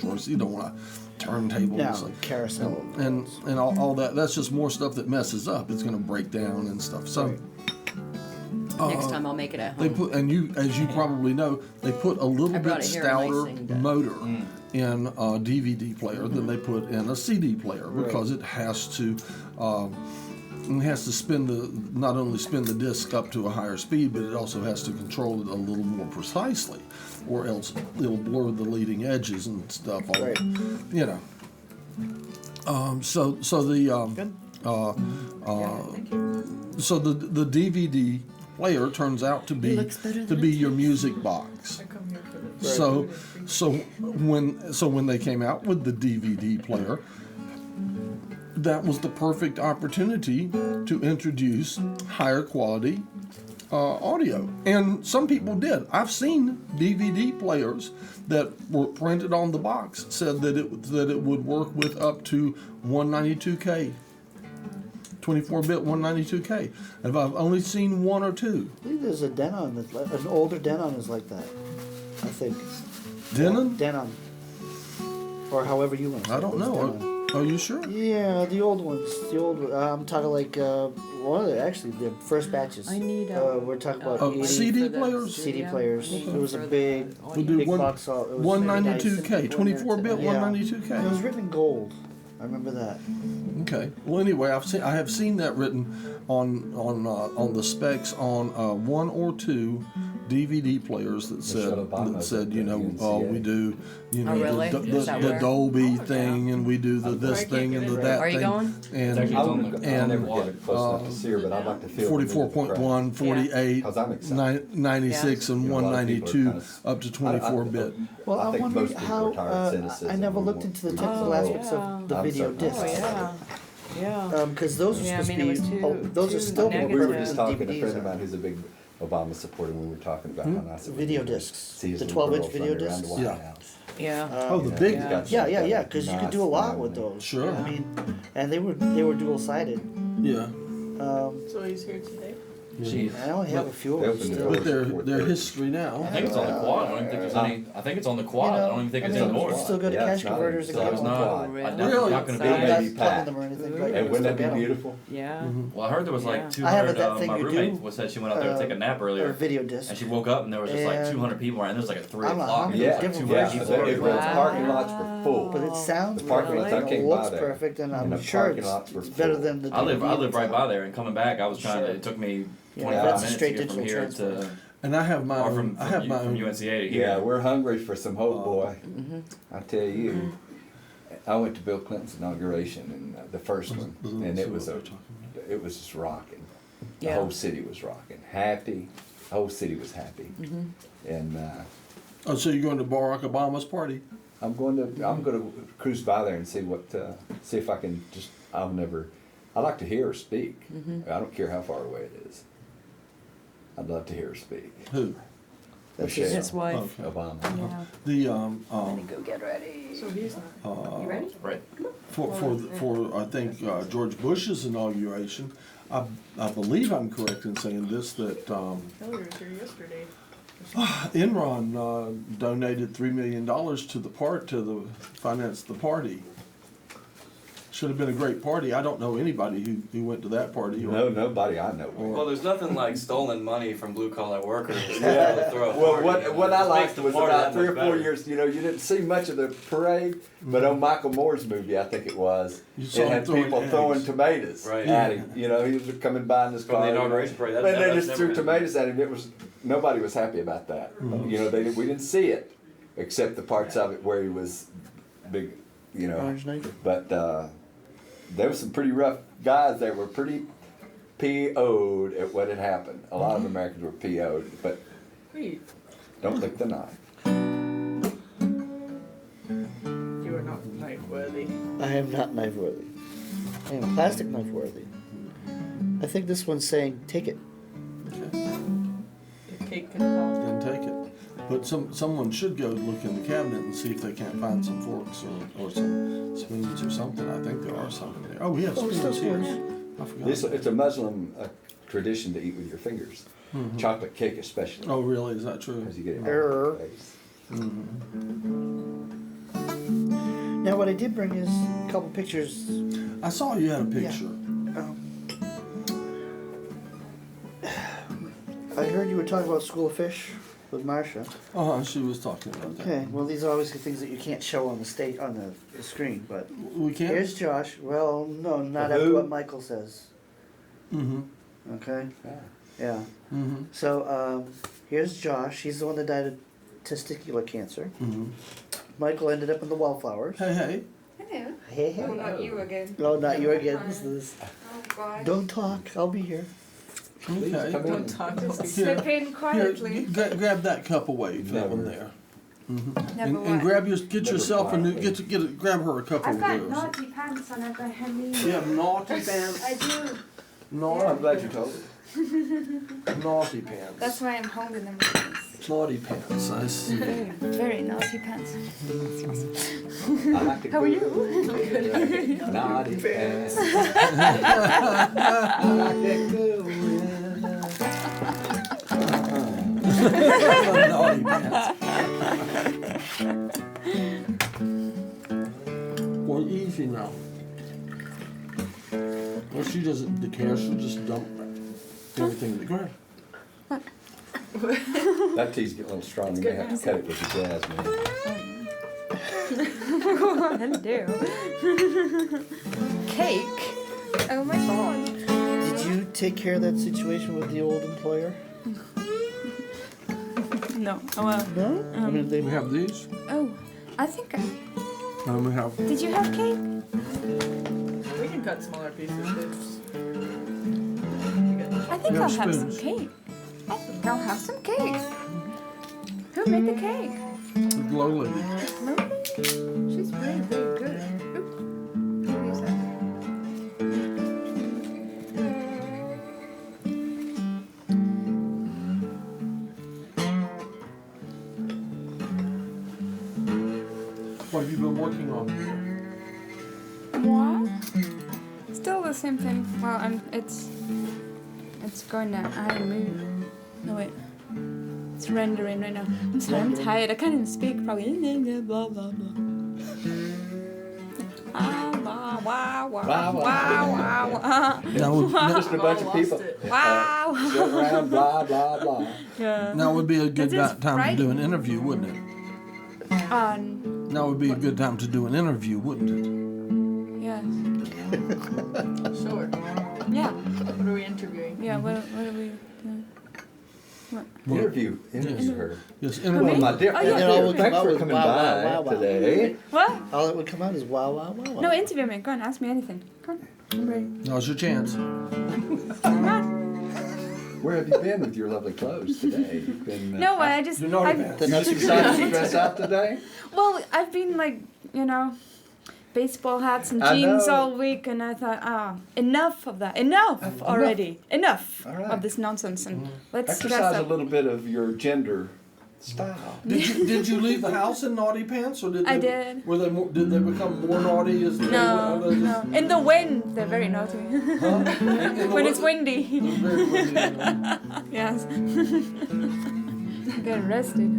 Rolls Royce. You don't want turntables. No, carousel. And all that. That's just more stuff that messes up. It's going to break down and stuff. So. Next time I'll make it at home. They put, and you, as you probably know, they put a little bit stouter motor in a DVD player than they put in a CD player because it has to spin not only spin the disc up to a higher speed, but it also has to control it a little more precisely, or else it'll blur the leading edges and stuff. Right. You know. So the DVD player turns out to be your music box. So when they came out with the DVD player, that was the perfect opportunity to introduce higher quality audio. And some people did. I've seen DVD players that were printed on the box said that it would work with up to 192K. 24-bit 192K. And I've only seen one or two. I think there's a Denon, an older Denon is like that. I think. Denon? Denon. Or however you want to say it. I don't know. Are you sure? Yeah, the old ones. The old. I'm talking like one of the first batches. I need. We're talking about CD players. CD players. It was a big box. 192K, 24-bit 192K. It was written in gold. I remember that. Okay. Well, anyway, I have seen that written on the specs on one or two DVD players that said we do the Dolby thing, and we do the this thing and the that thing. Are you going? And I never get close enough to see her, but I'd like to feel 44.1, 48, 96, and 192 up to 24-bit. Well, I wonder how. I never looked into the technical aspects of the video discs. Yeah. Because those are supposed to be. Those are still more We were expensive just than talking to a friend of DVDs. mine who's a big Obama supporter when we were talking about how nice it was Video to discs. see his The little 12-inch girls video running around discs. the White Yeah. House. Yeah. Oh, the big. Yeah. Because you could do a lot with those. Sure. I mean, and they were dual-sided. Yeah. So he's here today? I only have a few of them still. But they're history now. I think it's on the quad. I don't even think there's any. I think it's on the quad. I don't even think it's anymore. You still go to cash converters and So get it's them. not. Really? Not going to I'm be. not Baby plugging pack. them or anything. But And you wouldn't still that get be 'em. beautiful? Yeah. Well, I heard there was like Yeah. 200. I have that thing my you roommate do, said she went out there to take a nap Or earlier, video disc. and she woke up and there was just like And 200 people around. There was like at 3 I'm a- o'clock. I'm and a there was like different 200 version people of it. It was everywhere. parking lots were full. But it sounds The parking lots, I perfect. came It by looks there. perfect, and And I'm the sure parking lots were it's better full. than the I live DVD right by itself. there, and coming back, I was trying to. Sure. It took me Yeah, 25 that's a minutes straight to get from digital here transfer. to. And I have my Or own. I have my from own. UNCA to here. Yeah, we're hungry for some hope, boy. I tell you, I went to Bill Clinton's inauguration, and the first one, and it was just rocking. The Yeah. whole city was rocking, happy. The whole city was happy, and Oh, so you're going to Barack Obama's party? I'm going to cruise by there and see see if I can just. I like to hear her speak. I don't care how far away it is. I'd love to hear her speak. Who? That's Michelle His wife. Obama. Yeah. The Go get ready. So he's not. You ready? Right. for I think George Bush's inauguration, I believe I'm correct in saying this that Hillary was here yesterday. Enron donated $3 million to finance the party. Should have been a great party. I don't know anybody who went to that party. No, nobody I know. Well, there's nothing like stolen money from blue collar workers. Yeah. Well, what I liked was about 3 or 4 better. years. You didn't see much of the parade, but on Michael Moore's movie, I think it was, You saw it had him throwing people eggs. throwing tomatoes Right. at him. He was coming by in his From car. the inauguration parade. And they That's just never threw been- tomatoes at him. Nobody was happy about that. We didn't see it, except the parts of it where he was big. Orange Knight. But there were some pretty rough guys that were pretty PO'd at what had happened. A lot of Americans were PO'd, but Wait, don't lick the knife. you are not knife worthy. I am not knife worthy. I am plastic knife worthy. I think this one's saying, take it. The cake can talk. Then take it. But someone should go look in the cabinet and see if they can't find some forks or some spoons or something. I think there are some in there. Oh, we have spoons still here. spoons. I forgot. It's a Muslim tradition to eat with your fingers. Chocolate cake especially. Oh, really? Is that true? Because you get it Error. in your face. Now, what I did bring is a couple pictures. I saw you had a picture. I heard you were talking about School of Fish with Marcia. She was talking about that. Okay, well, these are obviously things that you can't show on the screen, but We can't. here's Josh. Well, no, not Who? after what Michael says. Mm-hmm. Okay? Yeah. Yeah. Mm-hmm. So, here's Josh. He's the one that died of testicular cancer. Mm-hmm. Michael ended up in the wallflowers. Hey, hey. Hello. Hey, hey. Oh, not you again. No, not you again. This is, Oh, God. don't talk. I'll be here. Please Okay. come in. Don't talk. Here, Slip in here, quietly. grab that cup away, that one Never. there. Never And what? grab get Never yourself a new, quietly. grab her a cup I've over got there. naughty pants on. I've got heavy. You have naughty pants. I do. Oh, I'm glad you told me. Naughty pants. That's why I'm holding them. Naughty pants. I see. Very, very naughty pants. I like to How are you? Naughty pants. I like that good. Naughty pants. Well, easy now. Well, she doesn't care. She'll just dump everything in the ground. That tea's getting a little strong. You may have to cut it with your jazz, man. Hello. Cake? Oh my God. Did you take care of that situation with the old employer? No. Oh, well. No? I mean, they We have these. Oh, I think I... And we have. Did you have cake? We can cut smaller pieces. It's I think We I'll have have some spoons. cake. I think I'll have some cake. Who made the cake? The glow lady. Really? She's very, very good. Oop. Who is that? What have you been working on? What? Still the same thing. Well, it's going to move. No wait. It's rendering right now. I'm sorry, I'm tired. I can't even speak probably. Blah blah blah. Wow, wow, wow, Wow, wow. wow, wow, Now, Just a bunch of people. wow. Sitting around, blah, blah, blah. Yeah. now would be a good That is time to do an frightening. interview, wouldn't it? Now would be a good time to do an interview, wouldn't it? Yes. sure. Yeah. What are we interviewing? Yeah. What are we doing? Interview her. Yes, Well, interview. my dear, Oh, yeah. And then all would thanks come out for with coming wow, by wow, wow, wow. today. What? all that would come out is wow, wow, wow, wow. No, interview me. Go on, ask me anything. Go on. I'm ready. Now's your chance. Come on. Where have you been with your lovely clothes today? You've been, No, I just. You're naughty I've- pants. The you nuts decided to dress out today? Well, I've been like, baseball hats and I jeans know. all week, and I thought, enough of that. Enough already. Enough All right. of this nonsense, and let's dress Exercise a up. little bit of your gender style. Did you leave the house in naughty pants, or did they, I did. Were they more, did they become more naughty as the No, day went no. on? In the wind, they're very naughty. Huh? In the When it's wind? windy. It's very windy. Yes. Get arrested.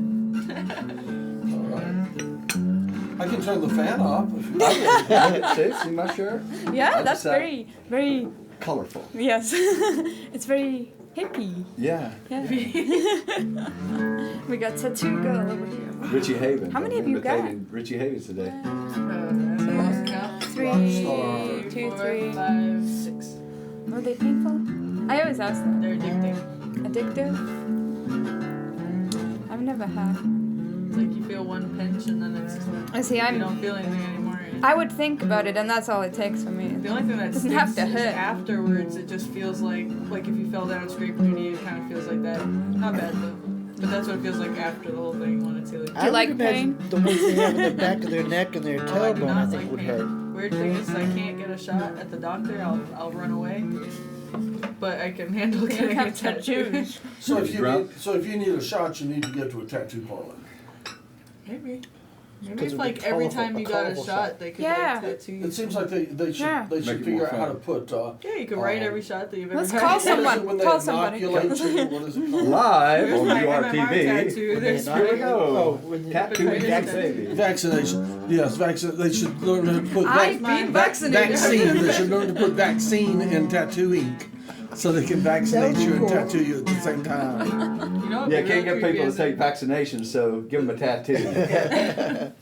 All right. I can turn the fan off. If you See my shirt? Yeah, I that's decided- very, Colorful. yes. It's very hippie. Yeah. Yeah. We got tattoo girl over here. Richie Haven. How many have I'm you got? imitating Richie Haven today. I lost count. 3, 2, 4, 3. 5, 6. Were they painful? I always ask that. They're addicting. Addictive? I've never had. It's like you feel one pinch and then it's I see, you I'm. don't feel anything anymore. I would think about it, and that's all it takes for me. The only thing that Doesn't sticks have to is hurt. afterwards. It just feels like if you fell down scraping your knee, it kind of feels like that. Not bad though, but that's what it feels like after the whole thing when it's healing. Do you like would imagine pain? the ones they have in the back of their neck and their Oh, I do tailbone, I not think like would pain. hurt. Weird thing is I can't get a shot at the doctor. I'll run away, but I can handle You getting a have tattoo. tattoos. So if you need a shot, you need to get to a tattoo parlor. Maybe. Maybe if like every time you got a shot, they could Yeah. like tattoo you. It seems like they should Yeah. they should Make it figure more out how to fun. put. Yeah, you can write every shot that you've ever Let's had. call What is it someone. when they Call somebody. inoculate you? What is it called? Live Here's on my MMR URTV. tattoo. There's Here we go. Oh, when you- Tattooing Vaccination. baby. Vaccination. Yes, they should learn to put I've been vaccinated. vaccine. They should learn to put vaccine in tattoo ink, so they can vaccinate you and tattoo you at the same time. You know what Yeah, would be can't get really people to creepy take vaccinations, so give them a tattoo.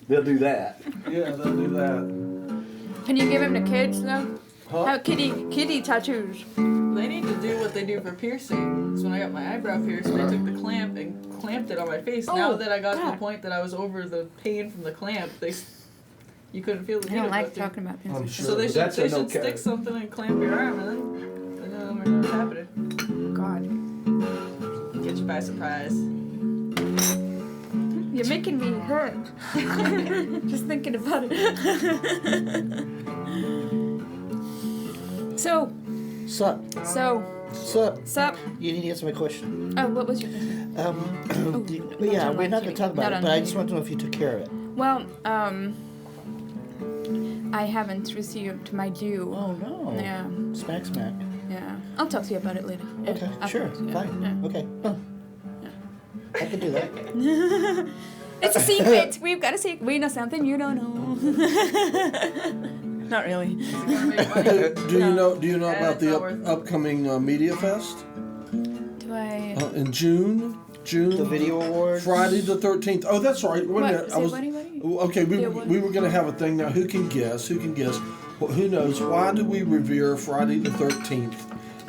They'll do that. Yeah, they'll do that. Can you give him to kids though? Huh? Have kitty tattoos. They need to do what they do for piercing. So when I got my eyebrow pierced, they took the clamp and clamped it on my face. Now Oh, that I got to God. the point that I was over the pain from the clamp, you couldn't feel the I needle don't like go through. talking about I'm things. sure. So they should, That's they a should no stick something and clamp your arm, and then we know what's happening. God, Get you by surprise. you're making me hurt. Just thinking about it. So, Sup? sup. You need to answer my question. Oh, what was your question? Yeah, we're not going to talk about Not it, on but I TV. just want to know if you took care of it. Well, I haven't received my due. Oh no. Yeah, Smack. yeah. I'll talk to you about it later. Okay, sure, Afterwards, yeah, fine. yeah. Okay. I can do that. It's a secret. We've got a secret. We know something you don't know. Not really. Is it gonna make money? Do you know Yeah, about it's the not worth it. upcoming Media Fest Do I? in June? The video awards. Friday the 13th. Oh, that's right. Wait a What? minute. Is I it was what? okay. The award? We were going to have a thing now. Who can guess? Who knows? Why do we revere Friday the 13th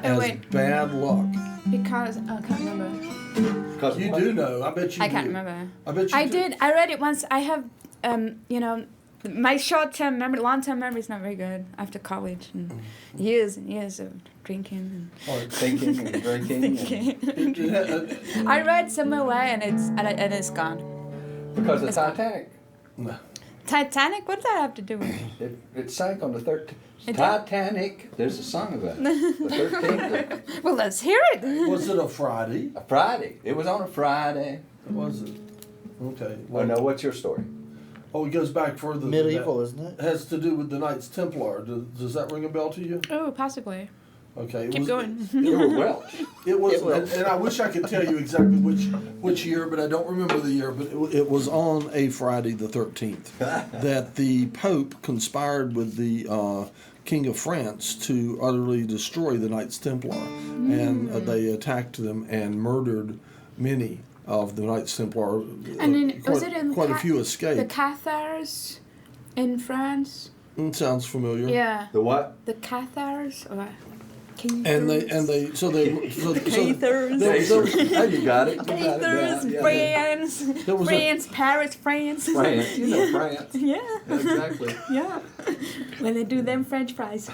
as wait. bad luck? Because I can't remember. Because You do know. I bet you. I can't do. remember. I bet you. I do. did. I read it once. I have, my short-term memory, long-term memory is not very good after college and years of drinking thinking and drinking. and And, thinking. I read somewhere and it's gone. because the Titanic, Titanic? What does that have to do with it? it sank on the 13th. It did? Titanic. There's a song about it. The 13th. Well, let's hear it. Was it a Friday? A Friday. It was on a Friday. Was it? Okay. Oh no, what's your story? Oh, it goes back further. than Medieval, that. isn't it? It has to do with the Knights Templar. Does that ring a bell to you? Oh, possibly. Okay. Keep going. You were Welsh. It was, It was. and I wish I could tell you exactly which year, but I don't remember the year. But it was on a Friday the 13th that the Pope conspired with the King of France to utterly destroy the Knights Templar, and they attacked them and murdered many of the Knights Templar. And then, was it in quite a few the escaped? Cathars in France? Sounds familiar. Yeah. The what? The Cathars? Or And they so Cathars. Oh, you got it. You got it Cathars, down. Yeah, France, There was a- France, Paris, France. France. You know France. Yeah, Exactly. yeah. When they do them French fries.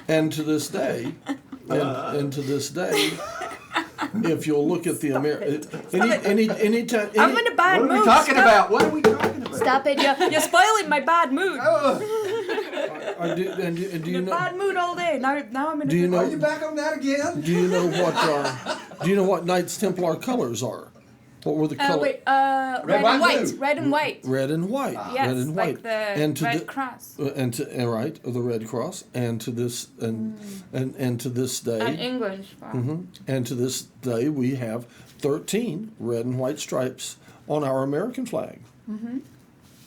And to this day, and to this day, if you'll look at the any time, I'm in a bad What are mood. we talking Stop. about? What are we talking about? Stop it! You're spoiling my bad mood. do In you a know? bad mood all day. Now I'm in a Do you good know? Are you back on that again? Do you know what Knights Templar colors are? What were the colors? Wait, red, Red, and white, white. blue. Red and white. Red and white. Yes, Red and like white. the and to Red the, Cross. And to right, the Red Cross, and to this and to this day, And English. Wow. and to this day, we have 13 red and white stripes on our American flag.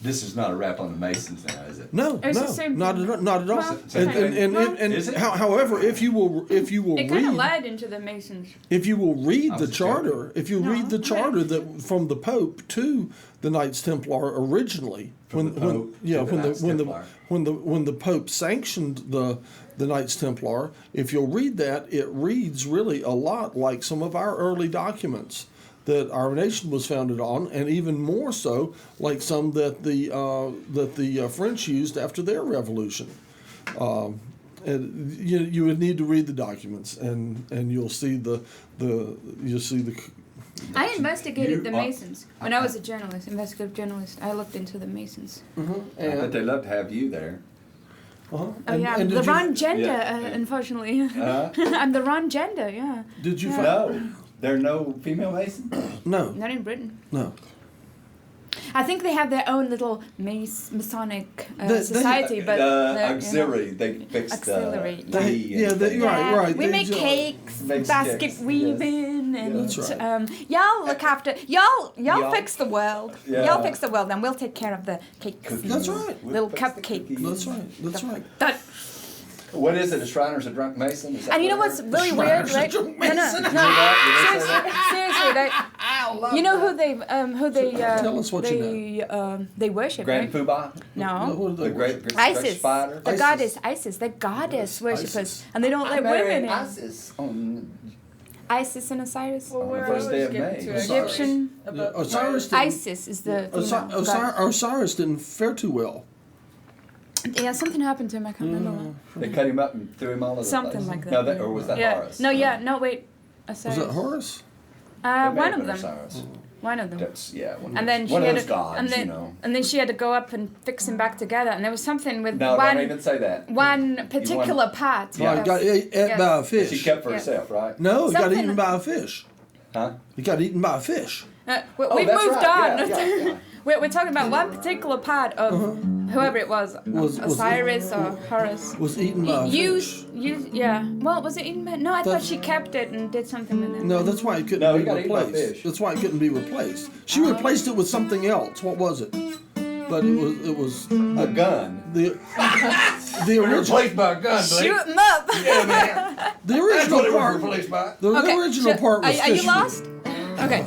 This is not a rap on the Masons now, is it? No, It's no, the same not thing. at all. Not at all. Well, And Is it? however, if you will It kind of read, led into the Masons. if you will read I the was charter, if you No, read the okay. charter that from the Pope to the Knights Templar originally, From the Pope to the Knights Templar. when the Pope sanctioned the Knights Templar, if you'll read that, it reads really a lot like some of our early documents that our nation was founded on, and even more so like some that the French used after their revolution. And you would need to read the documents, and you'll see the. I investigated You the are- Masons when I was a journalist, investigative journalist. I looked into the Masons. I bet they love to have you there. Oh yeah, I'm the wrong gender, unfortunately. I'm the wrong gender. Yeah. Did you Yeah. find? No, there are no female Masons. No, Not in Britain. no. I think they have their own little Masonic They- society, but they're, auxiliary. They fixed Auxiliary, the They- tea yeah, and they- things. right. We They make enjoy- cakes, Makes basket cakes, weaving, and That's right. y'all look after y'all Y'all. fix the world. Yeah. Y'all fix the world, and we'll take care of the cakes. Cookies. That's right. Little We'll fix the cupcakes. cookies. That's right. That's right. That, What is it? A Shriner's a drunk Mason? Is that and you know what what's it is? really weird, right? No, seriously, seriously, you know who they Tell us what you they worship, Grand right? Poobah? No. The great Isis, spider? the Isis. goddess Isis, the goddess worshippers, Isis. and they don't let women in. Isis on Isis and Osiris. Well, On the where first I day was of getting May. to actually Egyptian. about Osiris didn't, Isis is the female god. Osiris didn't fare too well. Yeah, something happened to him. I can't remember what. They cut him up and threw him all over the Something place. like that. No, or was that Yeah. Horus? No, yeah, no, wait. Was Osiris. that Horus? It may have One of been them. Osiris. One of them. That's one. And then she one of had those to, gods, and then, you know. and then she had to go up and fix him back together. And there was something with No, one don't even say that. one particular part. Yeah. Oh, he got ate Yes. by a fish. She kept for Yeah. herself, right? No, he got Something- eaten by a fish. Huh? He got eaten by a fish. We've Oh, that's moved right. on. Yeah, yeah. We're talking about one particular part of whoever it was, Was- Osiris or Horus. Was eaten by a fish. Yeah. Well, was it in? No, I thought That's- she kept it and did something with it. No, that's why it couldn't No, he be got eaten by replaced. fish. That's why it couldn't be replaced. She replaced it with something else. What was it? But it was A gun. the original by a gun, Shoot him up. Yeah, man. the original part. replaced by. The original part was Are you fish lost? meat. Okay,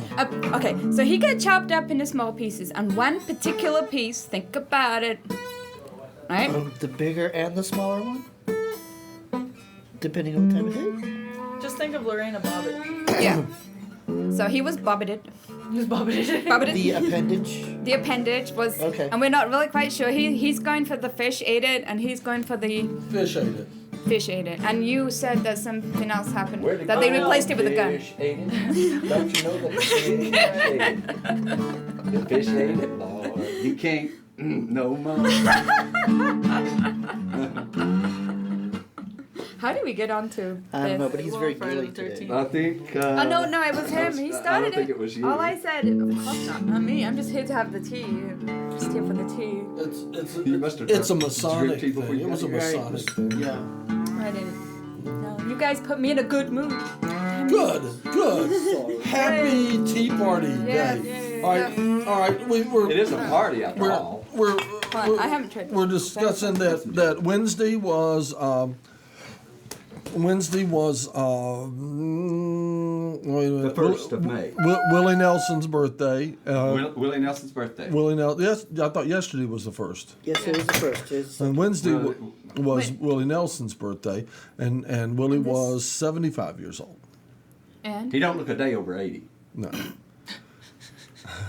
okay. So he got chopped up into small pieces, and one particular piece. Think about it, right? The bigger and the smaller one? Depending on what time of day? Just think of Lorena Bobbitt. Yeah. So he was bobbited. Just Bobbitt. Bobbited. The appendage? The appendage was, Okay. and we're not really quite sure. He's going for the fish ate it, and he's going for the Fish ate it. fish ate it. And you said that something else happened, Where'd it that they go? replaced it with a gun. Fish ate it. Don't you know that the fish ate it? The fish ate it, Lord. You can't no more. How did we get on to I don't know, this? but he's Well, very Friday gilly the today. 13th. I think. Oh no, it was him. He I started don't think it was you. All I said, of course not me. I'm just here to have the tea. Just here for the tea. You must have It's a drunk Masonic tea before thing. you It was a got here. Masonic thing. Yeah. I didn't. No, you guys put me in a good mood. Good. Happy Tea Party Yeah, Day. yeah, All right, all right. We're It is a party after all. we're Well, I haven't tried. we're discussing that Wednesday was wait a minute. The 1st of May. Willie Nelson's birthday. Willie Nelson's birthday. Willie Nelson. Yes, I thought yesterday was the first. Yes, it was the first. It's, And Wednesday Well, was Wait. Willie Nelson's birthday, and Willie This- was 75 years old. And He don't look a day over 80. No.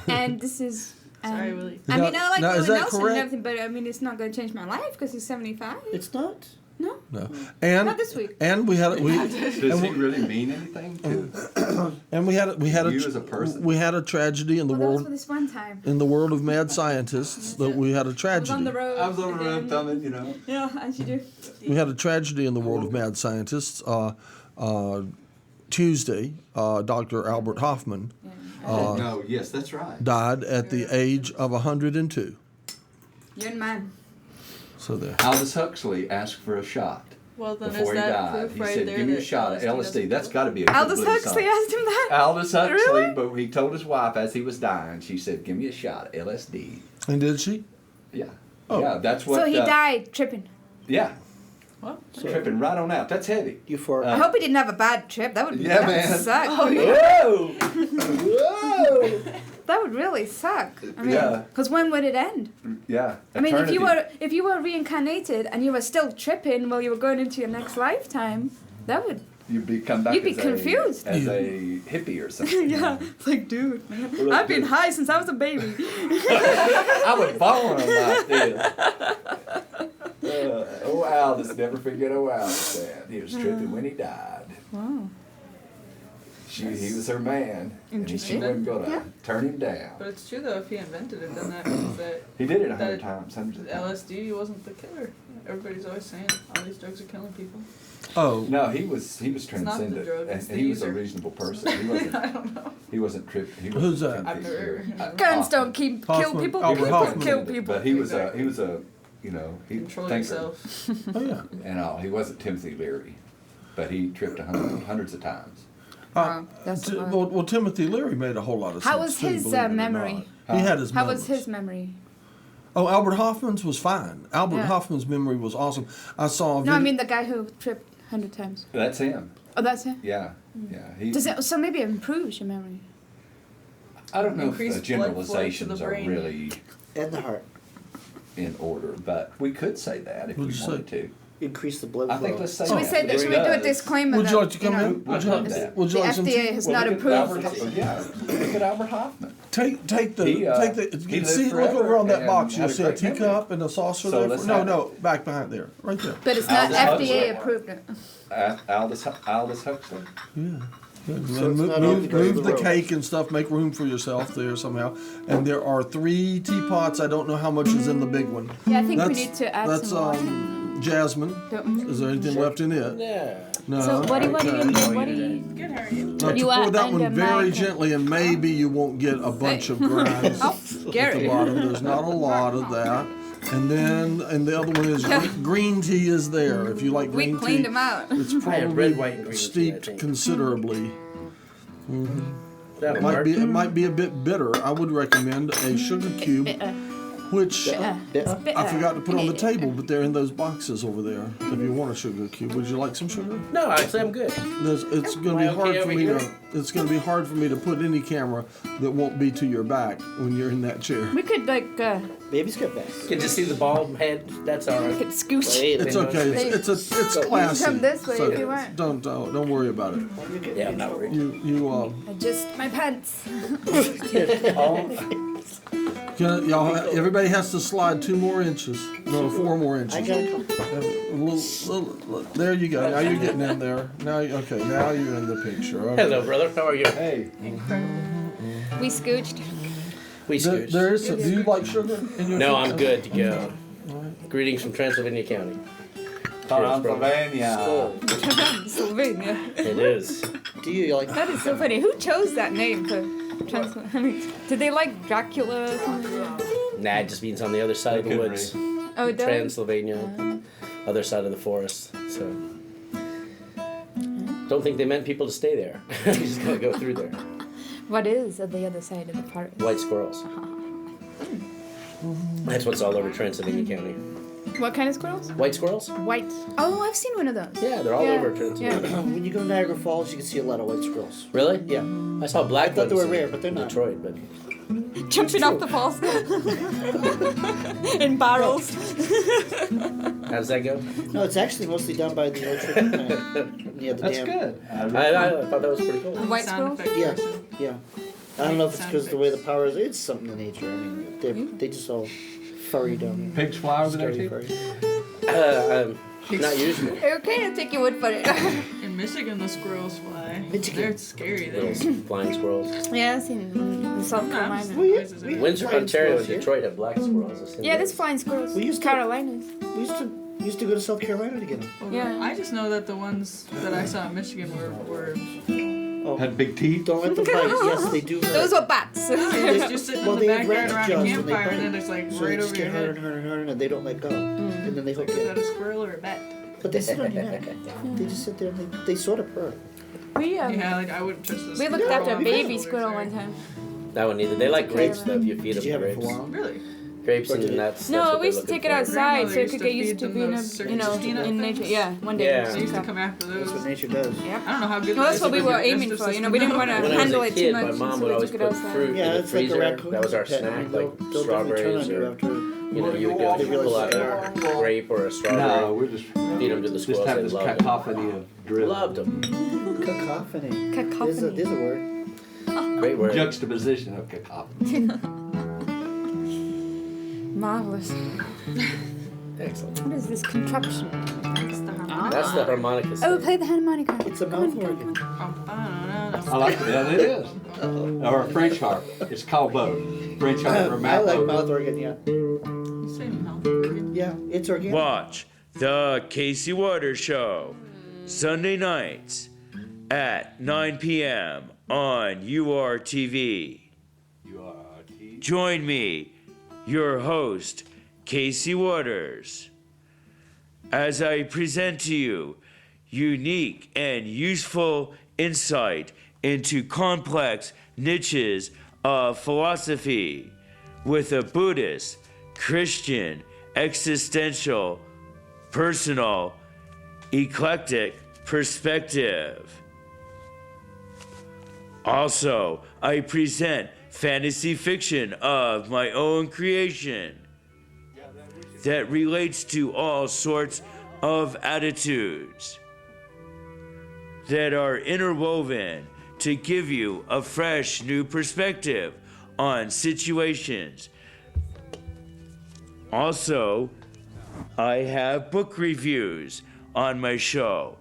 and this is. Sorry, Willie. I mean, I like Now, is Willie that Nelson correct? and everything, but I mean, it's not going to change my life because he's 75. it's not. No, No. And not this week. and we had Does he really mean anything to and we had you as a person? we had a tragedy in the Well, that was for world this one time. in the world of mad scientists that we had a I was on tragedy. the road. I was on the road again. thumbing, you know. Yeah, as you do. We had a tragedy in the world of mad scientists. Tuesday, Dr. Albert Hoffman No, yes, that's right. died at the age of 102. You're in man. So there. Aldous Huxley asked for a shot Well, then before is he that died. proof He right said, there "Give me a that shot of LSD." doesn't That's work? got to be a Aldous complete Huxley song. asked him that. Aldous Huxley, Really? but he told his wife as he was dying, she said, "Give me a shot of LSD." And did she? Yeah, Oh. yeah, that's what. So he died tripping. Yeah, What? tripping right on out. That's heavy. Euphoric. Uh, I hope he didn't have a bad trip. That would Yeah, that man. would suck. Whoa! Whoa! That would really suck. I mean, Yeah. because when would it end? Yeah. I mean, eternity. if you were reincarnated and you were still tripping while you were going into your next lifetime, that would You'd come back You'd be as confused. as a hippie or something. yeah. It's like, dude, man, I've been high since I was a baby. I was born like this. Aldous, never forget Aldous said. He was tripping when he died. Wow. he was her man, and she Interesting. wasn't gonna Yeah. turn him down. But it's true though, if he invented it, then that means that He did it 100 that times, hundreds of times. LSD wasn't the killer. Everybody's always saying all these drugs are killing people. Oh, No, he was not the transcendent, drug, it's and the he was a user. reasonable person. He wasn't. I don't know. He wasn't tripped. He Who's wasn't that? I've never. Guns don't kill Hoffman. people. Albert People Hoffman. kill people. But he was Exactly. you know, he Control thinker yourself. oh yeah. and all. He wasn't Timothy Leary, but he tripped hundreds of times. Wow, that's a lot. Well, Timothy Leary made a whole lot of sense. How was too, his, believe it or memory? not. He had his How moments. was his memory? Oh, Albert Hoffman's was fine. Albert Yeah. Hoffman's memory was awesome. I saw a No, video. I mean the guy who tripped 100 times. That's him. Oh, that's him. Yeah, yeah. He. Does it? So maybe it improves your memory. I don't know if Increased the blood flow to the generalizations are brain. really And the heart. in order, but we could say that if What'd we you wanted to. Increase the blood I flow. think let's say Should we that. say that? It Should we do a does. disclaimer? Would you like that, to come in? I'd love that. Would you the like some FDA has not look at approved. Albert, yeah, look at Albert Hoffman. Take the He, take the. he lived See, look forever over on that and box. You'll had a see a great memory. teacup and a saucer So there. let's No, have no, back behind there, right there. But it's not Aldous FDA Huxley. approved. It. Aldous Huxley. Yeah. Good. So it's move not open to move the the road. cake and stuff. Make room for yourself there somehow. And there are 3 teapots. I don't know how much is in the big one. Yeah, I think we That's- need to add That's some water. jasmine. Don't- Is there anything left in it? Yeah. No. So what do you okay. do? What do you? Good, how are you? Now, to You pour are that one under very my- gently, and maybe you won't get a bunch of grinds Oh, at the scary. bottom. There's not a lot of that. And the other one is green tea is there. If you like We green cleaned tea, them out. it's I had probably red, white, and green tea, I steeped think. considerably. That It work? might be a bit bitter. I would recommend a sugar cube, Bitter. which Bitter. Bitter. It's bitter. I forgot to put on the table, but they're in those boxes over there. If you want a sugar cube, would you like some sugar? No, actually, I'm good. It's going to be Am I hard okay for over me here? to. It's going to be hard for me to put any camera that won't be to your back when you're in that chair. We could like Baby's got back. You can just see the bald head. That's all we right. could scooch. Wait, It's They okay. know- It's classy. come this way So if you want. Don't worry about it. Yeah, I'm not worried. You Adjust my pants. y'all. Everybody has to slide 2 more inches. No, 4 more I inches. got a couple. There you go. Now you're getting in there. Now you're in the picture. Okay. Hello, brother. How are you? Hey, We scooched. We There, scooched. there is. Do you like sugar in your? No, food? I'm good to go. Greetings from Transylvania County. Pennsylvania. Pennsylvania. It is. Do you like? That is so funny. Who chose that name for Transylvania? Did they like Dracula or something? Nah, it just means on the other side of the Good woods. Oh, it does? Transylvania, other side of the forest. So, don't think they meant people to stay there. You just gotta go through there. What is at the other side of the forest? White squirrels. That's what's all over Transylvania County. What kind of squirrels? White squirrels? White. Oh, I've seen one of those. Yeah, they're all Yeah, over Transylvania. yeah. When you go to Niagara Falls, you can see a lot of white squirrels. Really? Yeah. I saw black I thought they ones were in rare, but they're not. Detroit, but Jumping off the falls. In barrels. how does that go? No, it's actually mostly down by the old treatment plant. Near the That's dam. good. I thought that was pretty cool. White Sound squirrels? effect Yeah, person. yeah. I don't know if it's because the way the power is. It's something in nature. I mean, they just all furry down there. Pigs fly over there Scary too. furry. Not usually. Okay, I'll take your word for it. In Michigan, the squirrels fly. Michigan. They're scary. They Little flying squirrels. Yeah, I've seen them in South Sometimes. Carolina. We- Windsor, flying Ontario, and squirrels here. Detroit have black squirrels. I've seen Yeah, those. there's flying squirrels. We used to- Carolinas. We used to go to South Carolina to get them. Yeah. I just know that the ones that I saw in Michigan were Oh, Had big teeth. don't let them bite. Yes, they do. Those were bats. just sitting Well, in the they have backyard rat around a jaws when they campfire, and then bite. it's like So they right just over your get harder head. and harder and harder, and they don't let go. And then they hook Is you. that a squirrel or a bat? But they sit on your neck. They just sit there and they sort of purr. We Yeah, like I wouldn't trust this. we looked after a we baby could- squirrel one time. That one either. They like grapes though. If you feed Did you them have it for a grapes, while? Really? grapes Or and did it- nuts. No, that's what we used to they're take it looking for. outside so Grandmother it could get used to used to feed being them a, those you know, peanut in nature. things. Yeah, one day. Yeah. They used to come after That's those. what nature does. Yep. I don't know how good. Well, that's that what we is, were but aiming just for. as You know, we didn't want to When I was handle a it kid, too my much, mom so would we always took it put outside. fruit Yeah, in the it's like a freezer. raccoon. That was our pet. snack, They'll like definitely strawberries turn on you or after. you know, you would go They realize pull out they're- a grape or a No, strawberry. we're just Feed them to the just squirrels. have They this loved them. cacophony of drill. Loved them. Cacophony. Cacophony. There's a word. Great word. Juxtaposition of cacophony. Marvelous. Excellent. What is this contraption? That's the harmonica. Oh, set. play the harmonica. It's a Come on, mouth come on, organ. come on. I like it. Yeah, it is. Or a French harp. It's called both. French harp or I mouth like organ. mouth organ, yeah. You say mouth organ? Yeah, it's organic. Watch The Casey Waters Show, Sunday nights at 9 p.m. on URTV. Join me, your host, Casey Waters, as I present to you unique and useful insight into complex niches of philosophy with a Buddhist, Christian, existential, personal, eclectic perspective. Also, I present fantasy fiction of my own creation that relates to all sorts of attitudes that are interwoven to give you a fresh new perspective on situations. Also, I have book reviews on my show.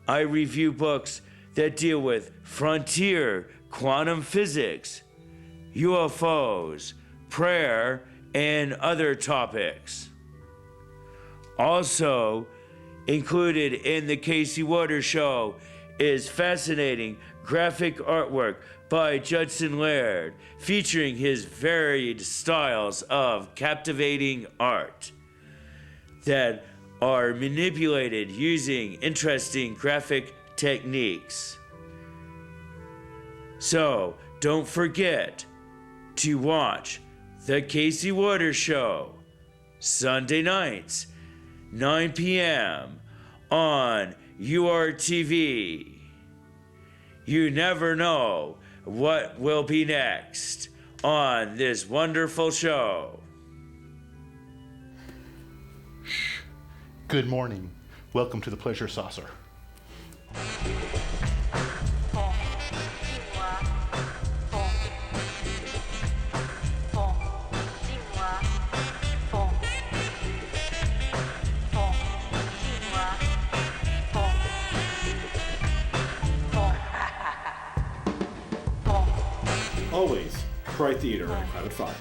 I review books that deal with frontier quantum physics, UFOs, prayer, and other topics. Also included in the Casey Waters Show is fascinating graphic artwork by Judson Laird, featuring his varied styles of captivating art that are manipulated using interesting graphic techniques. So don't forget to watch The Casey Waters Show, Sunday nights, 9 p.m. on URTV. You never know what will be next on this wonderful show. Good morning. Welcome to the Pleasure Saucer. Always try theater in a crowded fire.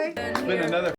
Bye. It's been another